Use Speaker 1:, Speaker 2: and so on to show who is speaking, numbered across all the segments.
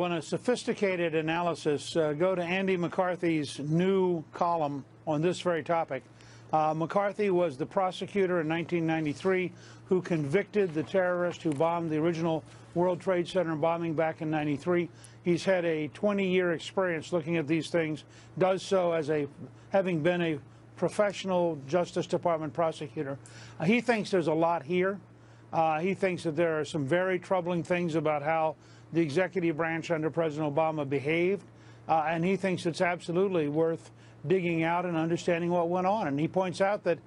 Speaker 1: want a sophisticated analysis, go to Andy McCarthy's new column on this very topic. McCarthy was the prosecutor in 1993 who convicted the terrorist who bombed the original World Trade Center bombing back in '93. He's had a 20-year experience looking at these things, does so as having been a professional Justice Department prosecutor. He thinks there's a lot here. He thinks that there are some very troubling things about how the executive branch under President Obama behaved, and he thinks it's absolutely worth digging out and understanding what went on. And he points out that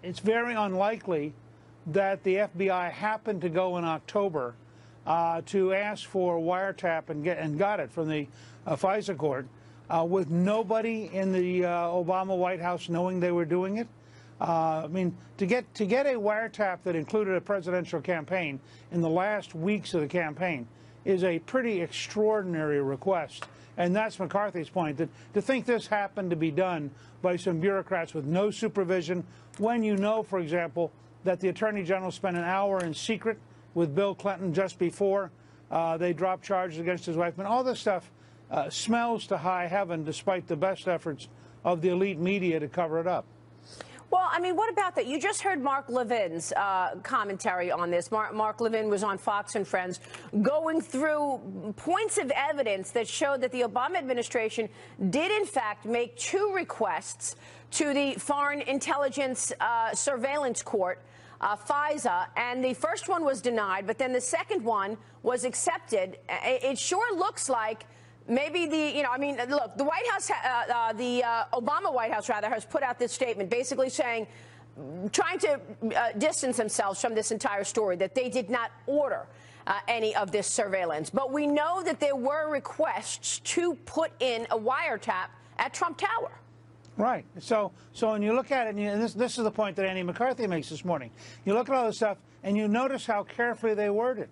Speaker 1: it's very unlikely that the FBI happened to go in October to ask for a wiretap and got it from the FISA court with nobody in the Obama White House knowing they were doing it. I mean, to get a wiretap that included a presidential campaign in the last weeks of the campaign is a pretty extraordinary request. And that's McCarthy's point, that to think this happened to be done by some bureaucrats with no supervision, when you know, for example, that the Attorney General spent an hour in secret with Bill Clinton just before they dropped charges against his wife. And all this stuff smells to high heaven, despite the best efforts of the elite media to cover it up.
Speaker 2: Well, I mean, what about that? You just heard Mark Levin's commentary on this. Mark Levin was on Fox and Friends going through points of evidence that showed that the Obama administration did, in fact, make two requests to the Foreign Intelligence Surveillance Court, FISA, and the first one was denied, but then the second one was accepted. It sure looks like maybe look, the White House, the Obama White House, rather, has put out this statement basically saying, trying to distance themselves from this entire story, that they did not order any of this surveillance. But we know that there were requests to put in a wiretap at Trump Tower.
Speaker 1: Right. So when you look at it, and this is the point that Andy McCarthy makes this morning, you look at all this stuff, and you notice how carefully they worded.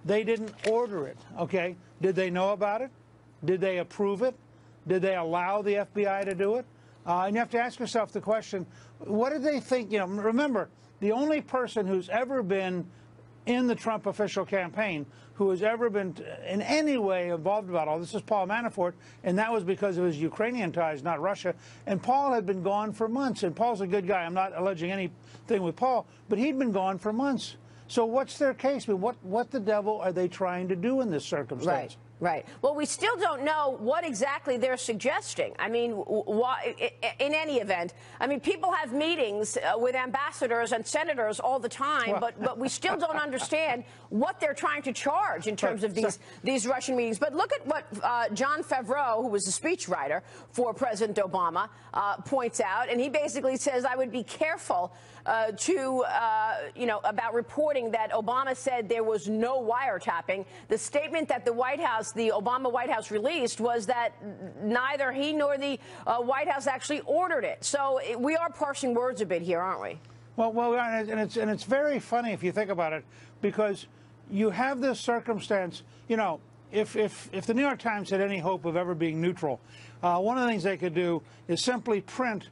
Speaker 1: They didn't order it, okay? Did they know about it? Did they approve it? Did they allow the FBI to do it? And you have to ask yourself the question, what did they think? You know, remember, the only person who's ever been in the Trump official campaign who has ever been in any way involved about all this is Paul Manafort, and that was because of his Ukrainian ties, not Russia. And Paul had been gone for months, and Paul's a good guy. I'm not alleging anything with Paul, but he'd been gone for months. So what's their case? I mean, what the devil are they trying to do in this circumstance?
Speaker 2: Right. Well, we still don't know what exactly they're suggesting. I mean, in any event, I mean, people have meetings with ambassadors and senators all the time, well, but we still don't understand what they're trying to charge in terms of these Russian meetings. But look at what John Favreau, who was a speechwriter for President Obama, points out, and he basically says, I would be careful about reporting that Obama said there was no wiretapping. The statement that the Obama White House released was that neither he nor the White House actually ordered it. So we are parsing words a bit here, aren't we?
Speaker 1: Well, and it's very funny if you think about it, because you have this circumstance. You know, if the New York Times had any hope of ever being neutral, one of the things they could do is simply print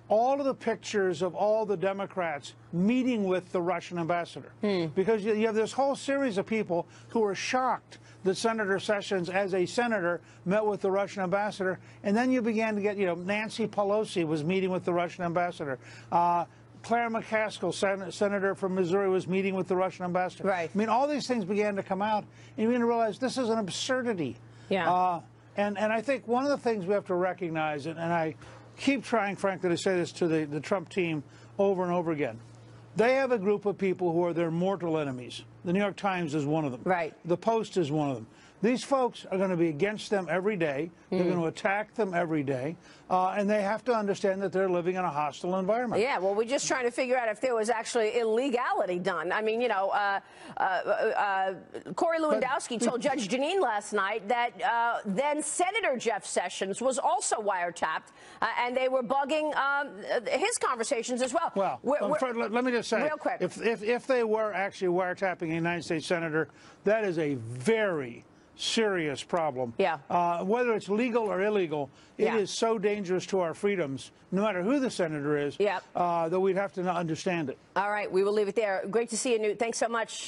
Speaker 1: all of the pictures of all the Democrats meeting with the Russian ambassador. Because you have this whole series of people who are shocked that Senator Sessions, as a senator, met with the Russian ambassador. And then you began to get, Nancy Pelosi was meeting with the Russian ambassador. Claire McCaskill, senator from Missouri, was meeting with the Russian ambassador.
Speaker 2: Right. I
Speaker 1: mean, all these things began to come out, and you begin to realize this is an absurdity.
Speaker 2: Yeah.
Speaker 1: And I think one of the things we have to recognize, and I keep trying, frankly, to say this to the Trump team over and over again. They have a group of people who are their mortal enemies. The New York Times is one of them.
Speaker 2: Right.
Speaker 1: The Post is one of them. These folks are going to be against them every day. They're going to attack them every day. And they have to understand that they're living in a hostile environment.
Speaker 2: Yeah, well, we're just trying to figure out if there was actually illegality done. I mean, Corey Lewandowski told Judge Janine last night that then Senator Jeff Sessions was also wiretapped, and they were bugging his conversations as well.
Speaker 1: Well, let me just say,
Speaker 2: real quick,
Speaker 1: if they were actually wiretapping a United States senator, that is a very serious problem.
Speaker 2: Yeah.
Speaker 1: Whether it's legal or illegal, it is so dangerous to our freedoms, no matter who the senator is, that we'd have to understand it.
Speaker 2: All right, we will leave it there. Great to see you, Newt. Thanks so much.